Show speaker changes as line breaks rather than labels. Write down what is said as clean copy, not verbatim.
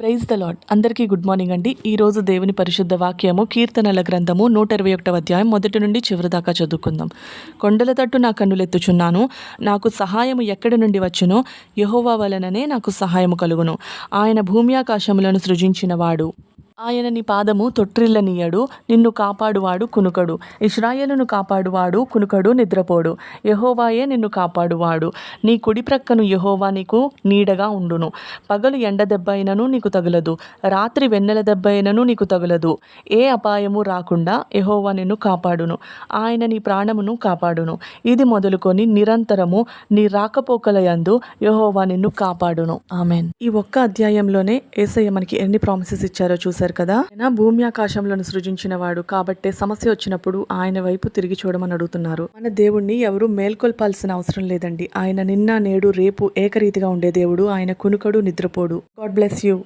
Praise the lord. అందరికీ good morning అండి. ఈరోజు దేవుని పరిశుద్ధ వాక్యము కీర్తనల గ్రంథము 121వ అధ్యాయం మొదటి నుండి చివరి దాకా చదువుకుందాం. కొండల తట్టు నా కన్నులెత్తుచున్నాను, నాకు సహాయము ఎక్కడి నుండి వచ్చునో యెహోవా వలననే నాకు సహాయము కలుగును. ఆయన భూమి ఆకాశములను సృజించినవాడు. ఆయన నీ పాదము తొట్రిల్లనీయడు, నిన్ను కాపాడువాడు కునుకడు. ఇశ్రాయేలును కాపాడువాడు కునుకడు, నిద్రపోడు. యెహోవాయే నిన్ను కాపాడువాడు. నీ కుడి ప్రక్కను యెహోవా నీకు నీడగా ఉండును. పగలు ఎండ దెబ్బ అయినను నీకు తగులదు, రాత్రి వెన్నెల దెబ్బ అయినను నీకు తగులదు. ఏ అపాయము రాకుండా యెహోవా నిన్ను కాపాడును. ఆయన నీ ప్రాణమును కాపాడును. ఇది మొదలుకొని నిరంతరము నీ రాకపోకలయందు యెహోవా నిన్ను కాపాడును. ఆమెన్. ఈ ఒక్క అధ్యాయంలోనే యేసయ్య మనకి ఎన్ని ప్రామిసెస్ ఇచ్చారో చూసారు కదా. ఆయన భూమి ఆకాశములను సృజించిన వాడు కాబట్టే సమస్య వచ్చినప్పుడు ఆయన వైపు తిరిగి చూడమని అడుగుతున్నారు. మన దేవుణ్ణి ఎవరు మేల్కొల్పాల్సిన అవసరం లేదండి. ఆయన నిన్న నేడు రేపు ఏకరీతిగా ఉండే దేవుడు. ఆయన కునుకడు, నిద్రపోడు. God bless you.